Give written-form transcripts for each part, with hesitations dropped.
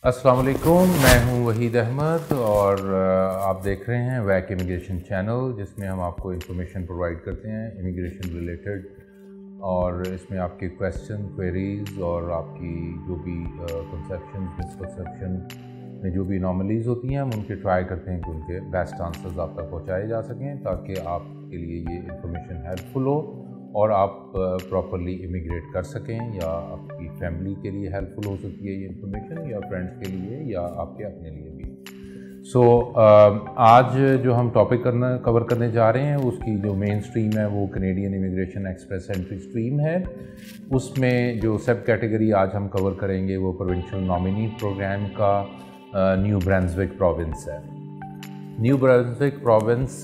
अस्सलाम वालेकुम, मैं हूं वहीद अहमद और आप देख रहे हैं वैक इमिग्रेशन चैनल, जिसमें हम आपको इन्फॉर्मेशन प्रोवाइड करते हैं इमिग्रेशन रिलेटेड। और इसमें आपके क्वेश्चन, क्वेरीज़ और आपकी जो भी कंसेप्शन, मिसकंसेप्शन में जो भी एनॉमलीज़ होती हैं, हम उनके ट्राई करते हैं कि उनके बेस्ट आंसर्स आप तक पहुँचाए जा सकें, ताकि आपके लिए ये इन्फॉर्मेशन हेल्पफुल हो और आप प्रॉपरली इमिग्रेट कर सकें, या आपकी फैमिली के लिए हेल्पफुल हो सकती है ये इन्फॉर्मेशन, या फ्रेंड्स के लिए, या आपके अपने लिए भी। आज जो हम टॉपिक कवर करने जा रहे हैं, उसकी जो मेन स्ट्रीम है वो Canadian immigration express entry stream है। उसमें जो सब कैटेगरी आज हम कवर करेंगे वो प्रोविंशियल नॉमिनी प्रोग्राम का न्यू ब्रंसविक प्रोविंस है। न्यू ब्रंसविक प्रोविंस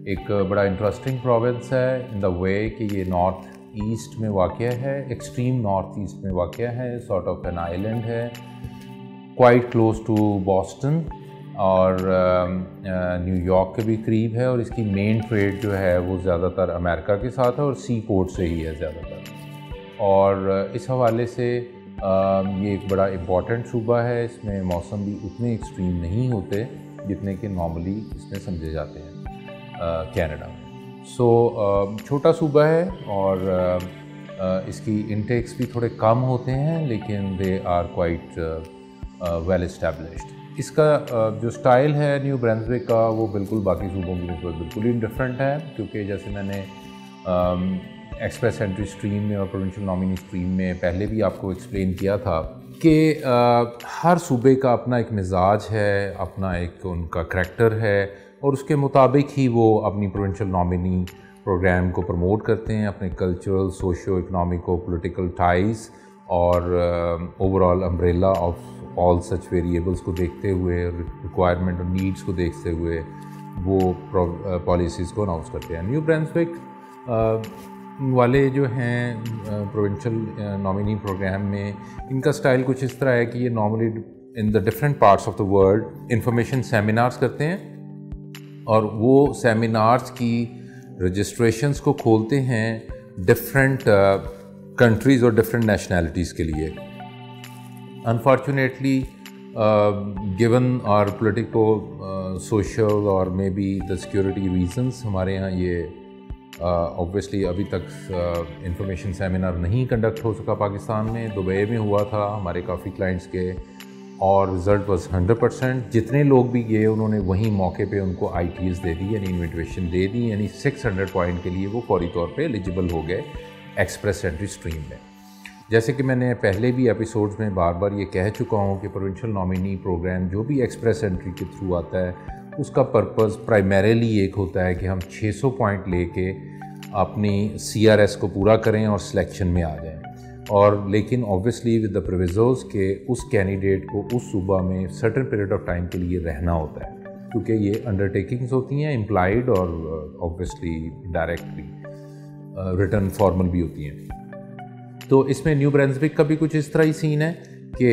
एक बड़ा इंटरेस्टिंग प्रोविंस है इन द वे कि ये नॉर्थ ईस्ट में वाक़या है, एक्सट्रीम नॉर्थ ईस्ट में वाक़या है, सॉर्ट ऑफ एन आइलैंड है, क्वाइट क्लोज टू बॉस्टन और न्यूयॉर्क के भी करीब है। और इसकी मेन ट्रेड जो है वो ज़्यादातर अमेरिका के साथ है और सी पोर्ट से ही है ज़्यादातर। और इस हवाले से ये एक बड़ा इम्पॉर्टेंट सूबा है। इसमें मौसम भी उतने एक्सट्रीम नहीं होते जितने कि नॉर्मली इसमें समझे जाते हैं कनाडा में। छोटा सूबा है और इसकी इंटेक्स भी थोड़े कम होते हैं, लेकिन they are quite well established. इसका जो स्टाइल है न्यू ब्रंसविक का, वो बिल्कुल बाकी सूबों की नस्बत बिल्कुल ही डिफरेंट है, क्योंकि जैसे मैंने एक्सप्रेस एंट्री स्ट्रीम में और प्रोविंशियल नॉमिनी स्ट्रीम में पहले भी आपको एक्सप्लेन किया था कि हर सूबे का अपना एक मिजाज है, अपना एक उनका करैक्टर है, और उसके मुताबिक ही वो अपनी प्रोविंशियल नॉमिनी प्रोग्राम को प्रमोट करते हैं, अपने कल्चरल, सोशो इकनॉमिको पॉलिटिकल टाइज़ और overall umbrella of all such variables को देखते हुए, रिक्वायरमेंट और नीड्स को देखते हुए वो पॉलिसीज़ को अनाउंस करते हैं। न्यू ब्रंसविक वाले जो हैं प्रोविंशियल नॉमिनी प्रोग्राम में, इनका स्टाइल कुछ इस तरह है कि ये normally in the different parts of the world information seminars करते हैं, और वो सेमिनार्स की रजिस्ट्रेशंस को खोलते हैं डिफरेंट कंट्रीज़ और डिफरेंट नेशनैलिटीज़ के लिए। Unfortunately given our politico social और maybe the security reasons, हमारे यहाँ ये ऑब्वियसली अभी तक इंफॉर्मेशन सेमिनार नहीं कंडक्ट हो सका पाकिस्तान में। दुबई में हुआ था हमारे काफ़ी क्लाइंट्स के, और रिज़ल्ट वाज 100%। जितने लोग भी गए उन्होंने वहीं मौके पे उनको ITS दे दी, यानी इन्विटेशन दे दी, यानी 600 पॉइंट के लिए वो फौरी तौर पे एलिजिबल हो गए एक्सप्रेस एंट्री स्ट्रीम में। जैसे कि मैंने पहले भी एपिसोड्स में बार बार ये कह चुका हूँ कि प्रोविंशियल नॉमिनी प्रोग्राम जो भी एक्सप्रेस एंट्री के थ्रू आता है, उसका पर्पज़ प्राइमरीली एक होता है कि हम 600 पॉइंट लेके अपनी CRS को पूरा करें और सिलेक्शन में आ जाएं। और लेकिन ऑब्वियसली विद द प्रोविजोज के उस कैंडिडेट को उस सूबा में सर्टेन पीरियड ऑफ टाइम के लिए रहना होता है, क्योंकि ये अंडरटेकिंग्स होती हैं, इम्प्लाइड और ऑब्वियसली डायरेक्टली रिटर्न फॉर्मल भी होती हैं। तो इसमें न्यू ब्रंसविक का भी कुछ इस तरह ही सीन है कि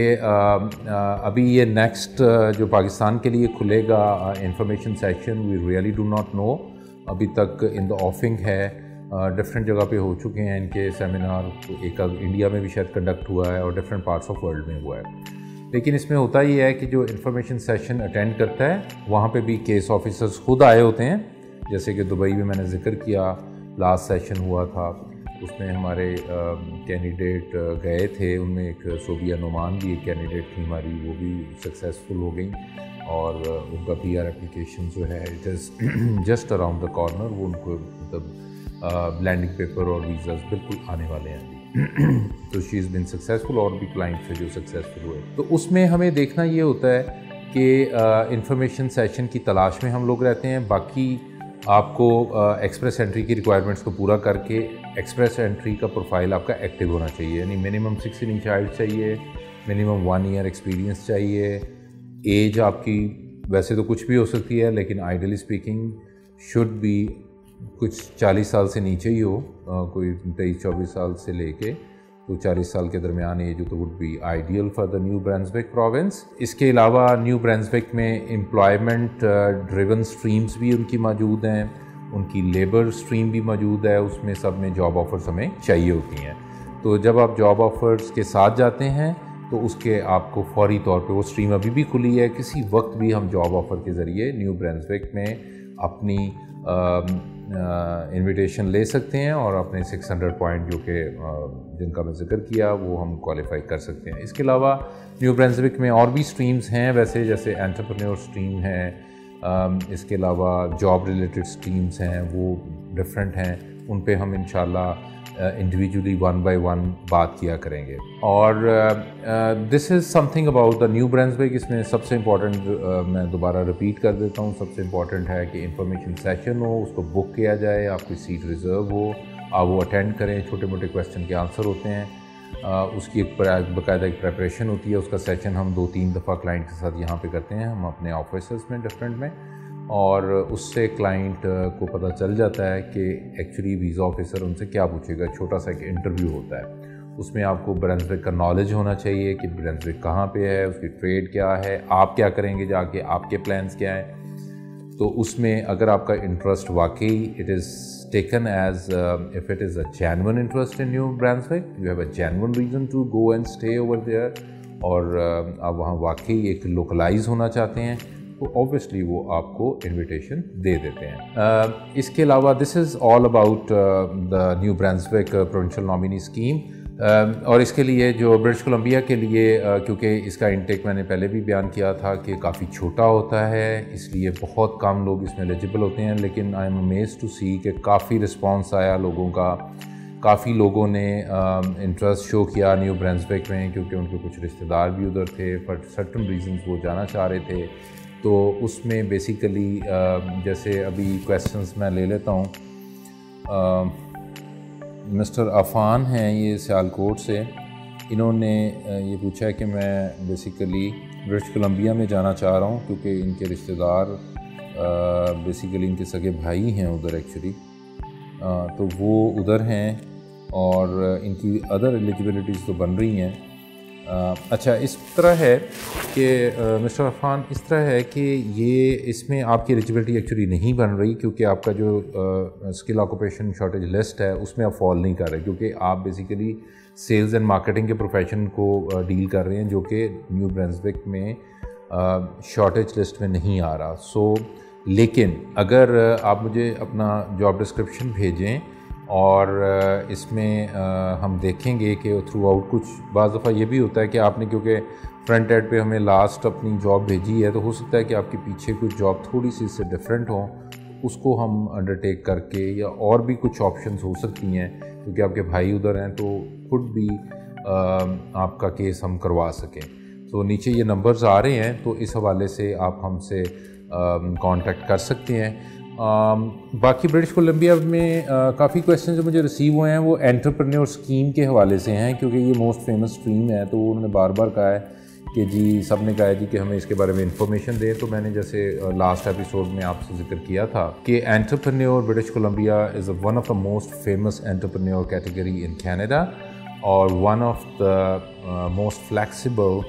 अभी ये नेक्स्ट जो पाकिस्तान के लिए खुलेगा information session, we really do not know. अभी तक इन द ऑफिंग है, डिफरेंट जगह पे हो चुके हैं इनके सेमिनार, एक इंडिया में भी शायद कंडक्ट हुआ है और डिफरेंट पार्ट्स ऑफ वर्ल्ड में हुआ है। लेकिन इसमें होता ही है कि जो इन्फॉर्मेशन सेशन अटेंड करता है, वहाँ पे भी केस ऑफिसर्स खुद आए होते हैं। जैसे कि दुबई में मैंने जिक्र किया, लास्ट सेशन हुआ था, उसमें हमारे कैंडिडेट गए थे, उनमें एक सोबिया नुमान भी एक कैंडिडेट थी हमारी, वो भी सक्सेसफुल हो गई, और उनका PR एप्लीकेशन जो है it is just around the corner. वो उनको मतलब लैंडिंग पेपर और वीज़ास बिल्कुल आने वाले हैं अभी। तो शी इज़ बिन सक्सेसफुल, और भी क्लाइंट से जो सक्सेसफुल हुए। तो उसमें हमें देखना ये होता है कि इंफॉर्मेशन सेशन की तलाश में हम लोग रहते हैं। बाकी आपको एक्सप्रेस एंट्री की रिक्वायरमेंट्स को पूरा करके एक्सप्रेस एंट्री का प्रोफाइल आपका एक्टिव होना चाहिए, यानी मिनिमम 16 चाइल्ड चाहिए, मिनिमम 1 ईयर एक्सपीरियंस चाहिए, एज आपकी वैसे तो कुछ भी हो सकती है, लेकिन आइडियली स्पीकिंग शुड बी कुछ 40 साल से नीचे ही हो, कोई 23-24 साल से लेके तो 40 साल के दरमियान एज तो would be ideal for the new Brunswick province. इसके अलावा न्यू ब्रंसविक में एम्प्लॉयमेंट ड्रिवन स्ट्रीम्स भी उनकी मौजूद हैं, उनकी लेबर स्ट्रीम भी मौजूद है, उसमें सब में जॉब ऑफर्स हमें चाहिए होती हैं। तो जब आप जॉब ऑफर्स के साथ जाते हैं تو اس کے آپ کو فوری طور پہ وہ اسٹریم ابھی بھی کھلی ہے، کسی وقت بھی ہم جاب آفر کے ذریعے نیو برنسوک میں اپنی انویٹیشن لے سکتے ہیں اور اپنے 600 پوائنٹ جو کہ جن کا میں ذکر کیا وہ ہم کوالیفائی کر سکتے ہیں۔ اس کے علاوہ نیو برنسوک میں اور بھی اسٹریمز ہیں ویسے، جیسے انٹرپرینور اسٹریم ہے، اس کے علاوہ جاب ریلیٹڈ اسٹریمز ہیں وہ ڈفرینٹ ہیں، ان پہ ہم انشاءاللہ انڈیویجولی 1 by 1 بات کیا کریں گے۔ اور this is something about the New Brunswick. اس میں سب سے امپورٹنٹ میں دوبارہ رپیٹ کر دیتا ہوں، سب سے امپورٹنٹ ہے کہ انفارمیشن سیشن ہو، اس کو بک کیا جائے، آپ کی سیٹ ریزرو ہو، آپ وہ اٹینڈ کریں، چھوٹے موٹے کویسچن کے آنسر ہوتے ہیں، اس کی ایک باقاعدہ ایک پریپریشن ہوتی ہے، اس کا سیشن ہم 2-3 دفعہ کلائنٹ کے ساتھ یہاں پہ کرتے ہیں، ہم اپنے آفیسز میں ڈفرینٹ میں، اور اس سے کلائنٹ کو پتہ چل جاتا ہے کہ ایکچولی ویزا آفیسر ان سے کیا پوچھے گا۔ چھوٹا سا ایک انٹرویو ہوتا ہے، اس میں آپ کو برنسوک کا نالج ہونا چاہیے کہ برنسوک کہاں پہ ہے، اس کی ٹریڈ کیا ہے، آپ کیا کریں گے جا کے، آپ کے پلانس کیا ہیں۔ تو اس میں اگر آپ کا انٹرسٹ واقعی it is taken as if it is a genuine interest in New Brunswick, you have a genuine reason to go and stay over there, اور آپ وہاں واقعی ایک لوکلائز ہونا چاہتے ہیں، تو اوبویسلی وہ آپ کو انویٹیشن دے دیتے ہیں۔ اس کے علاوہ this is all about the New Brunswick provincial nominee scheme, اور اس کے لیے جو برٹش کولمبیا کے لیے کیونکہ اس کا انٹیک میں نے پہلے بھی بیان کیا تھا کہ کافی چھوٹا ہوتا ہے، اس لیے بہت کم لوگ اس میں ایلیجبل ہوتے ہیں، لیکن آئی ایم امیزڈ ٹو سی کہ کافی رسپانس آیا لوگوں کا، کافی لوگوں نے انٹرسٹ شو کیا نیو برنسوک میں، کیونکہ ان کے کچھ رشتہ دار بھی ادھر تھے، فار سرٹن ریزنز وہ جانا چاہ رہے تھے۔ تو اس میں بیسیکلی جیسے ابھی کویسچنز میں لے لیتا ہوں، مسٹر عفان ہیں یہ سیالکوٹ سے، انہوں نے یہ پوچھا ہے کہ میں بیسیکلی برٹش کولمبیا میں جانا چاہ رہا ہوں کیونکہ ان کے رشتہ دار بیسیکلی ان کے سگے بھائی ہیں ادھر ایکچولی، تو وہ ادھر ہیں اور ان کی ادر ایلیجبلٹیز تو بن رہی ہیں۔ اچھا اس طرح ہے کہ مسٹر عفان اس طرح ہے کہ یہ اس میں آپ کی ایلیجبلٹی ایکچولی نہیں بن رہی، کیونکہ آپ کا جو اسکل آکوپیشن شارٹیج لسٹ ہے اس میں آپ فال نہیں کر رہے، کیونکہ آپ بیسیکلی سیلز اینڈ مارکیٹنگ کے پروفیشن کو ڈیل کر رہے ہیں، جو کہ نیو برنسوک میں شارٹیج لسٹ میں نہیں آ رہا۔ سو لیکن اگر آپ مجھے اپنا جاب ڈسکرپشن بھیجیں اور اس میں ہم دیکھیں گے کہ تھرو آؤٹ کچھ بعض دفعہ یہ بھی ہوتا ہے کہ آپ نے کیونکہ فرنٹ ایڈ پہ ہمیں لاسٹ اپنی جاب بھیجی ہے، تو ہو سکتا ہے کہ آپ کے پیچھے کچھ جاب تھوڑی سی اس سے ڈفرینٹ ہوں، اس کو ہم انڈرٹیک کر کے، یا اور بھی کچھ آپشنز ہو سکتی ہیں کیونکہ آپ کے بھائی ادھر ہیں، تو خود بھی آپ کا کیس ہم کروا سکیں۔ تو نیچے یہ نمبرز آ رہے ہیں، تو اس حوالے سے آپ ہم سے کانٹیکٹ کر سکتے ہیں۔ باقی برٹش کولمبیا میں کافی کویسچن جو مجھے ریسیو ہوئے ہیں وہ انٹرپرینور اسکیم کے حوالے سے ہیں، کیونکہ یہ موسٹ فیمس اسٹریم ہے، تو انہوں نے بار بار کہا ہے کہ جی سب نے کہا ہے جی کہ ہمیں اس کے بارے میں انفارمیشن دیں۔ تو میں نے جیسے لاسٹ ایپیسوڈ میں آپ سے ذکر کیا تھا کہ entrepreneur British Columbia is one of the most famous entrepreneur category in Canada, اور one of the most flexible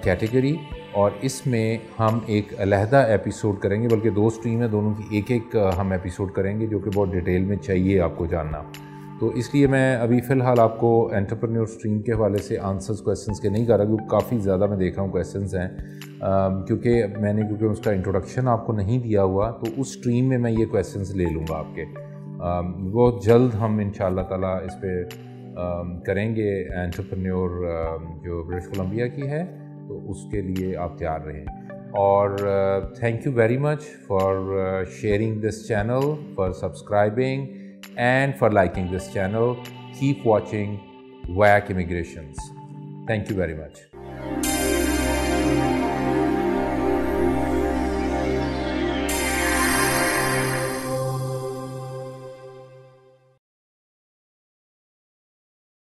category, اور اس میں ہم ایک علیحدہ ایپیسوڈ کریں گے، بلکہ 2 اسٹریم ہیں، دونوں کی ایک ہم ایپیسوڈ کریں گے جو کہ بہت ڈیٹیل میں چاہیے آپ کو جاننا۔ تو اس لیے میں ابھی فی الحال آپ کو انٹرپرینور اسٹریم کے حوالے سے آنسرز کویسچنس کے نہیں کر رہا، کیونکہ کافی زیادہ میں دیکھ رہا ہوں کویسچنس ہیں، کیونکہ اس کا انٹروڈکشن آپ کو نہیں دیا ہوا، تو اس اسٹریم میں میں یہ کویسچنس لے لوں گا آپ کے، بہت جلد ہم انشاءاللہ تعالیٰ اس پہ کریں گے انٹرپرینور جو برٹش کولمبیا کی ہے، تو اس کے لیے آپ تیار رہیں۔ اور thank you very much for sharing this channel, for subscribing and for liking this channel. Keep watching WAC Immigrations. Thank you very much.